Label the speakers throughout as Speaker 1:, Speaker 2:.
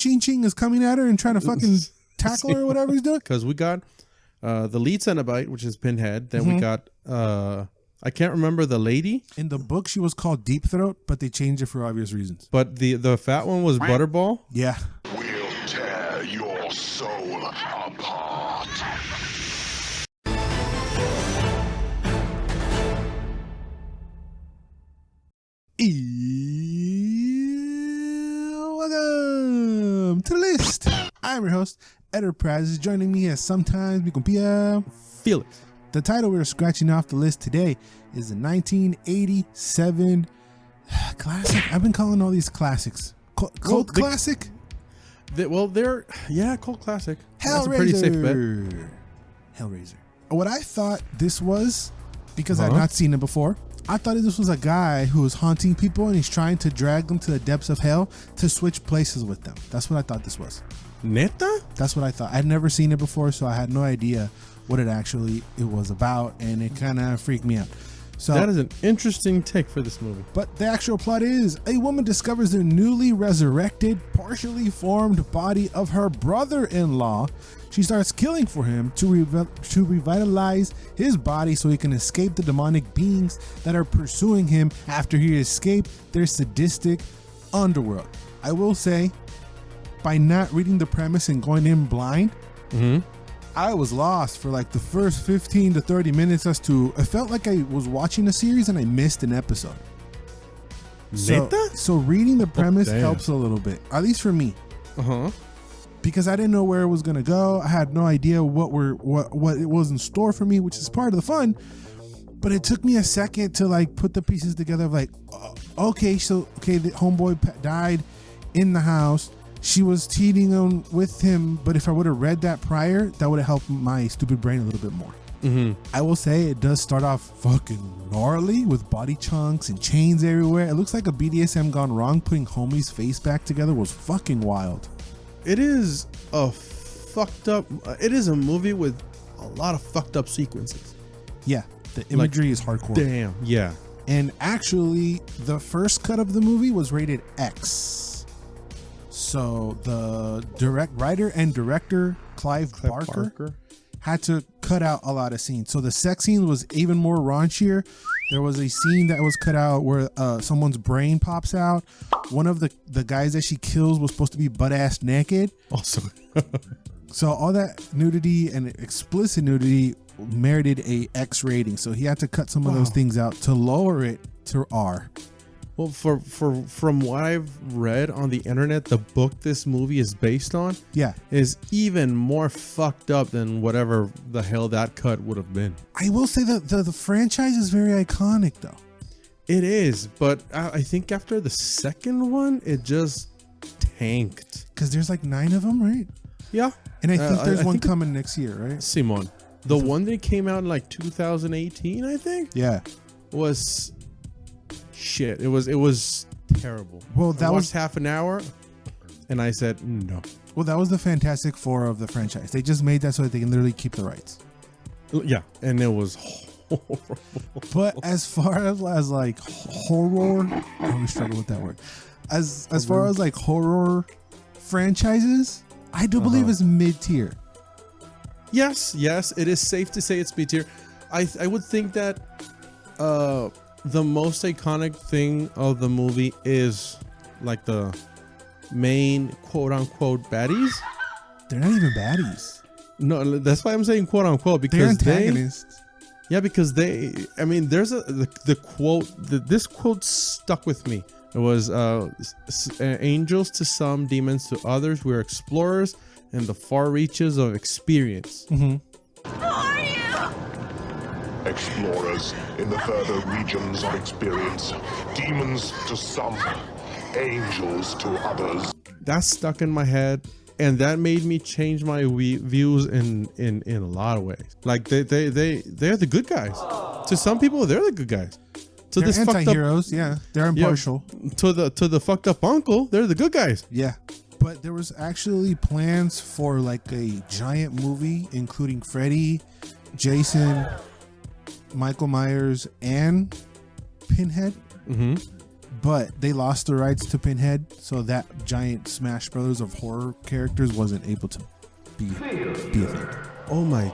Speaker 1: Ching Ching is coming at her and trying to fucking tackle her or whatever he's doing.
Speaker 2: Because we got the lead Cenobite, which is Pinhead. Then we got I can't remember the lady.
Speaker 1: In the book, she was called Deep Throat, but they changed it for obvious reasons.
Speaker 2: But the fat one was Butterball.
Speaker 1: Yeah.
Speaker 3: We'll tear your soul apart.
Speaker 1: Welcome to the list. I'm your host, Enterprise. Joining me as sometimes we compare
Speaker 2: Felix.
Speaker 1: The title we're scratching off the list today is the 1987 classic. I've been calling all these classics. Cult classic?
Speaker 2: They're cult classic.
Speaker 1: Hellraiser.
Speaker 2: That's a pretty safe bet.
Speaker 1: Hellraiser. What I thought this was, because I've not seen it before, I thought this was a guy who was haunting people and he's trying to drag them to the depths of hell to switch places with them. That's what I thought this was.
Speaker 2: Neta?
Speaker 1: That's what I thought. I'd never seen it before, so I had no idea what it was about, and it kind of freaked me out. So
Speaker 2: that is an interesting take for this movie.
Speaker 1: But the actual plot is a woman discovers the newly resurrected, partially formed body of her brother-in-law. She starts killing for him to revitalize his body so he can escape the demonic beings that are pursuing him after he escaped their sadistic underworld. I will say, by not reading the premise and going in blind, I was lost for like the first 15 to 30 minutes it felt like I was watching a series and I missed an episode. So reading the premise helps a little bit, at least for me. Because I didn't know where it was going to go. I had no idea what it was in store for me, which is part of the fun. But it took me a second to like put the pieces together of like, the homeboy died in the house. She was cheating on with him, but if I would have read that prior, that would have helped my stupid brain a little bit more. I will say it does start off fucking gnarly with body chunks and chains everywhere. It looks like a BDSM gone wrong. Putting homie's face back together was fucking wild.
Speaker 2: It is a movie with a lot of fucked up sequences.
Speaker 1: Yeah, the imagery is hardcore.
Speaker 2: Damn, yeah.
Speaker 1: And actually, the first cut of the movie was rated X. So the writer and director Clive Barker had to cut out a lot of scenes. So the sex scene was even more raunchier. There was a scene that was cut out where someone's brain pops out. One of the guys that she kills was supposed to be butt-ass naked.
Speaker 2: Awesome.
Speaker 1: So all that nudity and explicit nudity merited a X rating. So he had to cut some of those things out to lower it to R.
Speaker 2: Well, from what I've read on the internet, the book this movie is based on is even more fucked up than whatever the hell that cut would have been.
Speaker 1: I will say that the franchise is very iconic, though.
Speaker 2: It is, but I think after the second one, it just tanked.
Speaker 1: Because there's like 9 of them, right?
Speaker 2: Yeah.
Speaker 1: And I think there's one coming next year, right?
Speaker 2: Simon. The one that came out in like 2018, I think?
Speaker 1: Yeah.
Speaker 2: Was... shit, it was terrible.
Speaker 1: Well, that was
Speaker 2: half an hour and I said no.
Speaker 1: Well, that was the Fantastic Four of the franchise. They just made that so that they can literally keep the rights.
Speaker 2: Yeah, and it was horrible.
Speaker 1: But as far as like horror, I always struggle with that word. As far as like horror franchises, I do believe it's mid-tier.
Speaker 2: Yes, it is safe to say it's mid-tier. I would think that the most iconic thing of the movie is like the main quote unquote baddies.
Speaker 1: They're not even baddies.
Speaker 2: No, that's why I'm saying quote unquote, because
Speaker 1: they're antagonists.
Speaker 2: Because there's the quote, this quote stuck with me. It was angels to some, demons to others. We're explorers in the far reaches of experience.
Speaker 3: Who are you? Explorers in the further regions of experience, demons to some, angels to others.
Speaker 2: That stuck in my head, and that made me change my views in a lot of ways. Like they're the good guys. To some people, they're the good guys. To
Speaker 1: they're
Speaker 2: this
Speaker 1: anti-heroes, they're impartial.
Speaker 2: Yeah, to the fucked up uncle, they're the good guys.
Speaker 1: Yeah. But there was actually plans for like a giant movie, including Freddy, Jason, Michael Myers, and Pinhead. but they lost the rights to Pinhead, so that giant Smash Brothers of horror characters wasn't able to be a thing.
Speaker 2: Oh my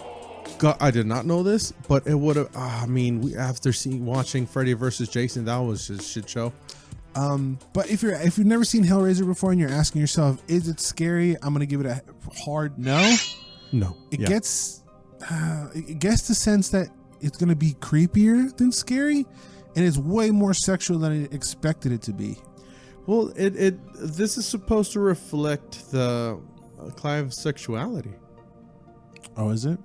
Speaker 2: God, I did not know this, but it would have. After watching Freddy versus Jason, that was a shit show.
Speaker 1: But if you've never seen Hellraiser before and you're asking yourself, is it scary? I'm gonna give it a hard no.
Speaker 2: No,
Speaker 1: it gets the sense that it's gonna be creepier than scary, and it's way more sexual than I expected it to be.
Speaker 2: Well, this is supposed to reflect the Clive's sexuality.
Speaker 1: Oh, is it?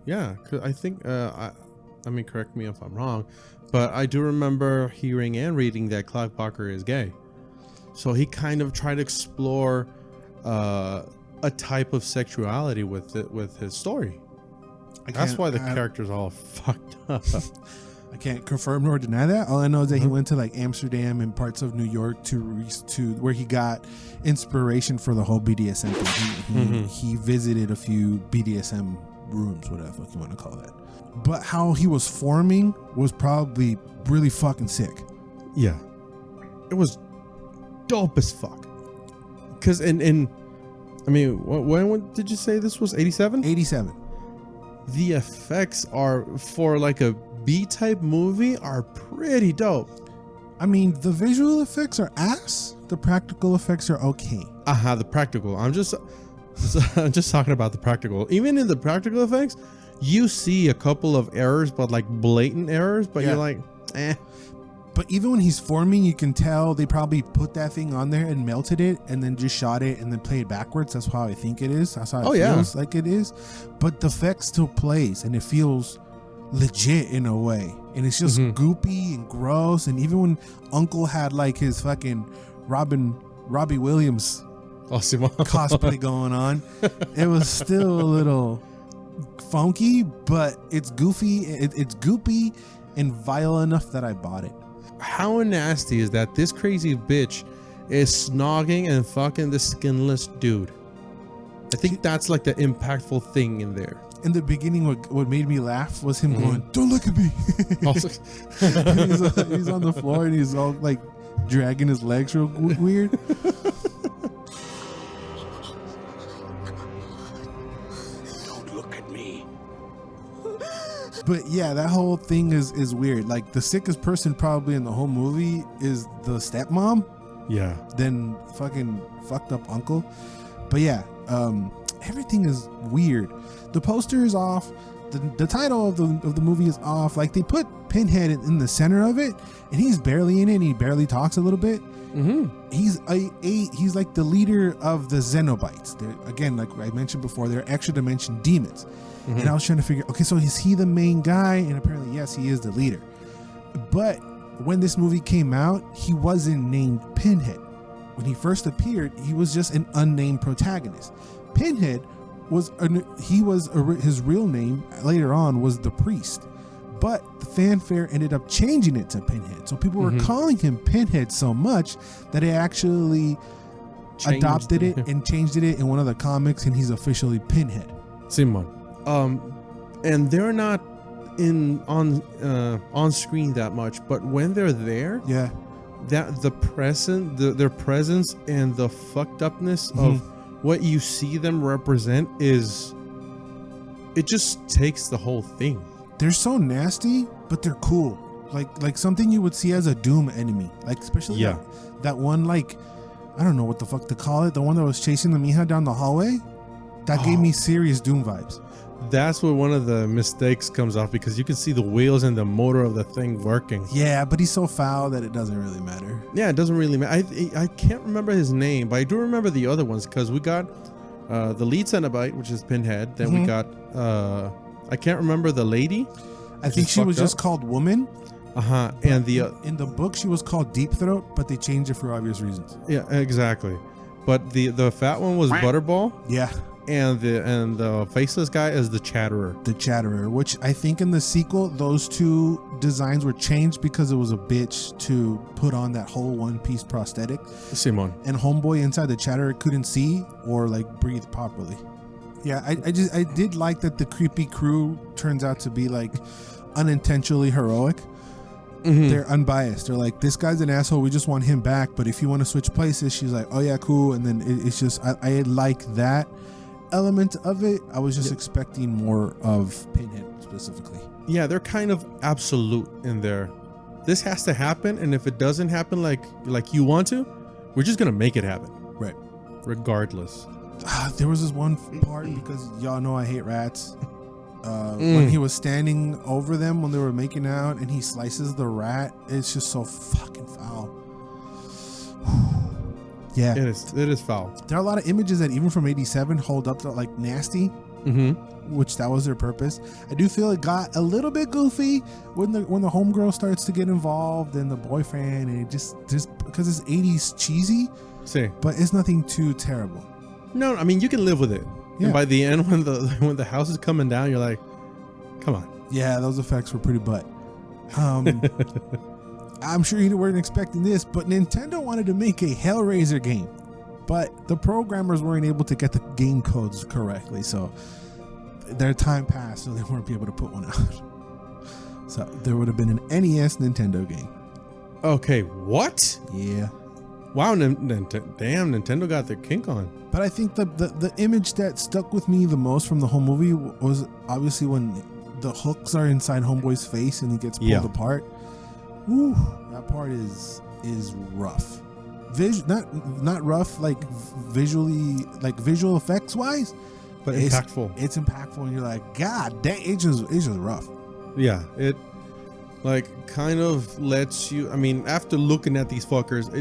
Speaker 2: Yeah, 'cause I think correct me if I'm wrong, but I do remember hearing and reading that Clive Barker is gay. So he kind of tried to explore a type of sexuality with his story. That's why the character's all fucked up.
Speaker 1: I can't confirm nor deny that. All I know is that he went to like Amsterdam and parts of New York to where he got inspiration for the whole BDSM thing. He visited a few BDSM rooms, whatever you want to call that. But how he was forming was probably really fucking sick.
Speaker 2: Yeah, it was dope as fuck. Because when did you say this was 87?
Speaker 1: 87.
Speaker 2: The effects are for like a B-type movie are pretty dope.
Speaker 1: I mean, the visual effects are ass. The practical effects are okay.
Speaker 2: The practical. I'm just talking about the practical. Even in the practical effects, you see a couple of errors, but like blatant errors, but you're like, eh.
Speaker 1: But even when he's forming, you can tell they probably put that thing on there and melted it and then just shot it and then played backwards. That's how I think it is. That's how it feels like it is. But the effect still plays and it feels legit in a way. And it's just goopy and gross. And even when Uncle had like his fucking Robbie Williams cosplay going on, it was still a little funky, but it's goofy. It's goopy and vile enough that I bought it.
Speaker 2: How nasty is that? This crazy bitch is snogging and fucking the skinless dude. I think that's like the impactful thing in there.
Speaker 1: In the beginning, what made me laugh was him going, "Don't look at me." he's on the floor and he's all like dragging his legs real weird.
Speaker 3: Don't look at me.
Speaker 1: But yeah, that whole thing is weird. Like the sickest person probably in the whole movie is the stepmom.
Speaker 2: Yeah.
Speaker 1: Then fucking fucked up uncle. But yeah, everything is weird. The poster is off. The title of the movie is off. Like they put Pinhead in the center of it, and he's barely in it. And he barely talks a little bit. He's he's like the leader of the Xenobites. Again, like I mentioned before, they're extra dimension demons. And I was trying to figure, okay, so is he the main guy? And apparently, yes, he is the leader. But when this movie came out, he wasn't named Pinhead. When he first appeared, he was just an unnamed protagonist. Pinhead his real name later on was the Priest. But the fanfare ended up changing it to Pinhead. So people were calling him Pinhead so much that they actually adopted it and changed it in one of the comics, and he's officially Pinhead.
Speaker 2: Simon. And they're not on screen that much, but when they're there, that their presence and the fucked upness of what you see them represent it just takes the whole thing.
Speaker 1: They're so nasty, but they're cool. Like something you would see as a Doom enemy. Like especially that one, like I don't know what the fuck to call it. The one that was chasing the Mija down the hallway. That gave me serious Doom vibes.
Speaker 2: That's where one of the mistakes comes off, because you can see the wheels and the motor of the thing working.
Speaker 1: Yeah, but he's so foul that it doesn't really matter.
Speaker 2: Yeah, it doesn't really matter. I can't remember his name, but I do remember the other ones, because we got the lead Cenobite, which is Pinhead. Then we got I can't remember the lady.
Speaker 1: I think she was just called Woman.
Speaker 2: And
Speaker 1: in the book she was called Deep Throat, but they changed it for obvious reasons.
Speaker 2: Yeah, exactly. But the fat one was Butterball.
Speaker 1: Yeah.
Speaker 2: And the faceless guy is the Chatterer.
Speaker 1: The Chatterer, which I think in the sequel, those two designs were changed because it was a bitch to put on that whole one-piece prosthetic.
Speaker 2: Simon.
Speaker 1: And Homeboy inside the Chatterer couldn't see or like breathe properly. Yeah, I did like that the creepy crew turns out to be like unintentionally heroic. They're unbiased. They're like, this guy's an asshole. We just want him back. But if you want to switch places, she's like, oh yeah, cool. And then it's just, I like that element of it. I was just expecting more of Pinhead specifically.
Speaker 2: Yeah, they're kind of absolute in there. This has to happen, and if it doesn't happen like you want to, we're just gonna make it happen.
Speaker 1: Right.
Speaker 2: Regardless.
Speaker 1: There was this one part, because y'all know I hate rats. When he was standing over them when they were making out and he slices the rat, it's just so fucking foul. Yeah.
Speaker 2: It is foul.
Speaker 1: There are a lot of images that even from 87 hold up to like nasty, which that was their purpose. I do feel it got a little bit goofy when the homegirl starts to get involved and the boyfriend, and it just because it's 80s cheesy, but it's nothing too terrible.
Speaker 2: No, I mean, you can live with it. Yeah. And by the end, when the house is coming down, you're like, come on.
Speaker 1: Yeah, those effects were pretty butt. I'm sure you weren't expecting this, but Nintendo wanted to make a Hellraiser game, but the programmers weren't able to get the game codes correctly, so their time passed, so they weren't able to put one out. So there would have been an NES Nintendo game.
Speaker 2: Okay, what?
Speaker 1: Yeah.
Speaker 2: Wow, damn, Nintendo got their kink on.
Speaker 1: But I think the image that stuck with me the most from the whole movie was obviously when the hooks are inside Homeboy's face and he gets pulled apart. Ooh, that part is rough. Not rough like visually, like visual effects wise,
Speaker 2: but impactful.
Speaker 1: It's impactful, and you're like, God dang, it's just rough.
Speaker 2: Yeah, it like kind of lets you. I mean, after looking at these fuckers,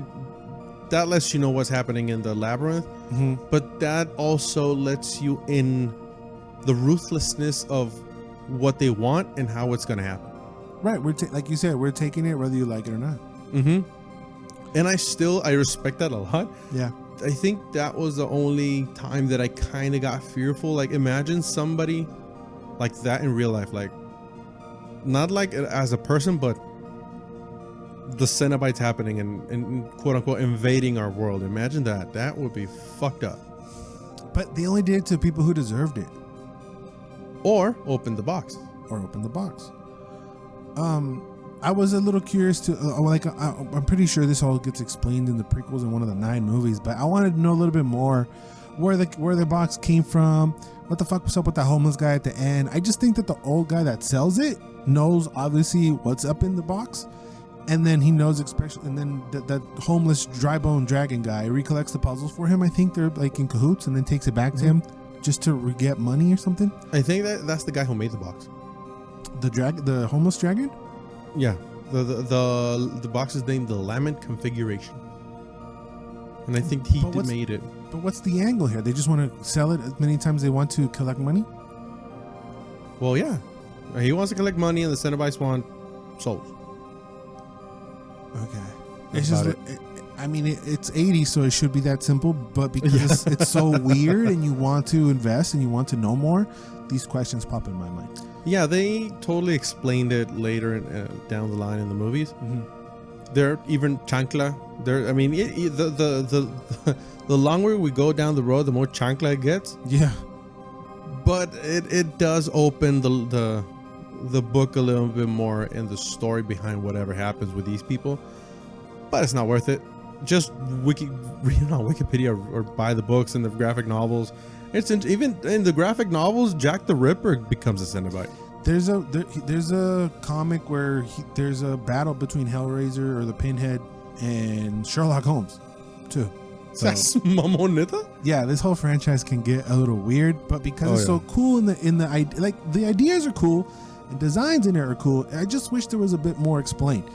Speaker 2: that lets you know what's happening in the labyrinth, but that also lets you in the ruthlessness of what they want and how it's going to happen.
Speaker 1: Right. Like you said, we're taking it whether you like it or not.
Speaker 2: And I respect that a lot. Yeah. I think that was the only time that I kind of got fearful. Like, imagine somebody like that in real life, like not like as a person, but the Cenobites happening and quote unquote invading our world. Imagine that. That would be fucked up.
Speaker 1: But they only did it to people who deserved it.
Speaker 2: Or open the box.
Speaker 1: I was a little curious to I'm pretty sure this all gets explained in the prequels in one of the 9 movies, but I wanted to know a little bit more where the box came from, what the fuck was up with the homeless guy at the end. I just think that the old guy that sells it knows obviously what's up in the box, and then he knows especially, and then that homeless dry bone dragon guy recollects the puzzles for him. I think they're like in cahoots, and then takes it back to him just to get money or something.
Speaker 2: I think that's the guy who made the box.
Speaker 1: The homeless dragon.
Speaker 2: Yeah, the box is named the Lament Configuration, and I think he made it.
Speaker 1: But what's the angle here? They just want to sell it as many times as they want to collect money.
Speaker 2: Well, yeah, he wants to collect money, and the Cenobites want souls.
Speaker 1: Okay, it's just. I mean, it's 80, so it should be that simple. But because it's so weird, and you want to invest and you want to know more, these questions pop in my mind.
Speaker 2: Yeah, they totally explained it later down the line in the movies. They're even chancla. I mean, the longer we go down the road, the more chancla it gets.
Speaker 1: Yeah,
Speaker 2: but it does open the book a little bit more in the story behind whatever happens with these people. But it's not worth it. Just read it on Wikipedia or buy the books and the graphic novels. Even in the graphic novels, Jack the Ripper becomes a Cenobite.
Speaker 1: There's a comic where there's a battle between Hellraiser or the Pinhead and Sherlock Holmes, too.
Speaker 2: So, that's Mamonita?
Speaker 1: Yeah, this whole franchise can get a little weird, but because it's so cool in the the ideas are cool and designs in there are cool. I just wish there was a bit more explained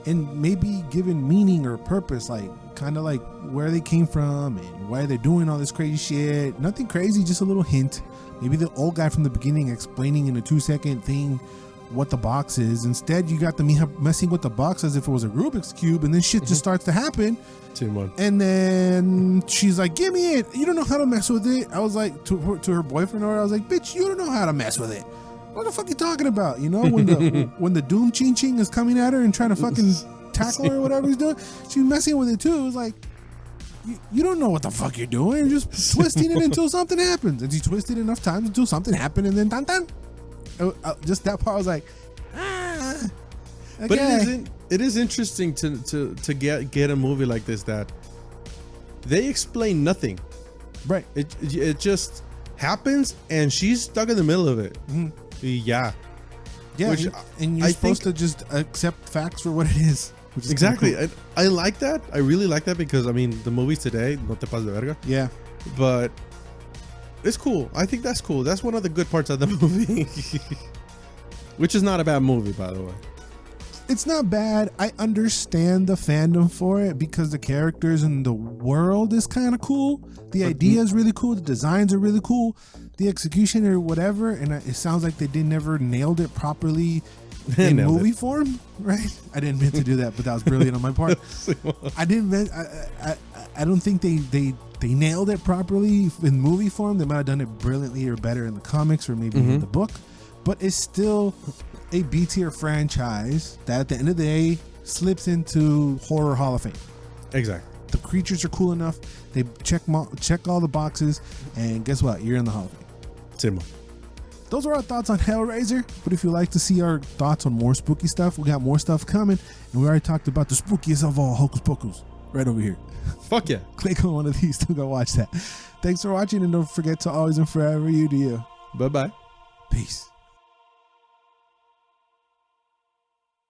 Speaker 1: and maybe given meaning or purpose, like kind of like where they came from and why they're doing all this crazy shit. Nothing crazy, just a little hint. Maybe the old guy from the beginning explaining in a 2-second thing what the box is. Instead, you got them messing with the box as if it was a Rubik's Cube, and then shit just starts to happen. And then she's like, give me it. You don't know how to mess with it. I was like, to her boyfriend, I was like, bitch, you don't know how to mess with it. What the fuck are you talking about? You know, when the Doom Ching Ching is coming at her and trying to fucking tackle her or whatever he's doing, she's messing with it too. It was like, you don't know what the fuck you're doing. You're just twisting it until something happens. And she twisted enough times until something happened, and then just that part, I was like,
Speaker 2: But
Speaker 1: Okay.
Speaker 2: it is interesting to get a movie like this that they explain nothing.
Speaker 1: Right.
Speaker 2: It just happens, and she's stuck in the middle of it.
Speaker 1: Yeah,
Speaker 2: Which
Speaker 1: and you're
Speaker 2: I
Speaker 1: supposed
Speaker 2: think-
Speaker 1: to just accept facts for what it is. Which is
Speaker 2: Exactly.
Speaker 1: kinda
Speaker 2: I like that. I really like that because I mean the movies today, no te pases de verga.
Speaker 1: cool. Yeah.
Speaker 2: But it's cool. I think that's cool. That's one of the good parts of the movie. Which is not a bad movie, by the way.
Speaker 1: It's not bad. I understand the fandom for it because the characters and the world is kind of cool. The idea is really cool. The designs are really cool. The execution or whatever, and it sounds like they never nailed it properly in
Speaker 2: Nailed
Speaker 1: movie
Speaker 2: it.
Speaker 1: form, right? I didn't mean to do that, but that was brilliant on my part. I didn't. I don't think they nailed it properly in movie form. They might have done it brilliantly or better in the comics or maybe in the book, but it's still a B tier franchise that at the end of the day slips into horror Hall of Fame.
Speaker 2: Exactly.
Speaker 1: The creatures are cool enough. They check all the boxes, and guess what? You're in the Hall of Fame.
Speaker 2: Simon.
Speaker 1: Those are our thoughts on Hellraiser. But if you'd like to see our thoughts on more spooky stuff, we got more stuff coming. And we already talked about the spookiest of all, Hocus Pocus, right over here.
Speaker 2: Fuck yeah.
Speaker 1: Click on one of these to go watch that. Thanks for watching, and don't forget to always and forever you do you.
Speaker 2: Bye-bye.
Speaker 1: Peace.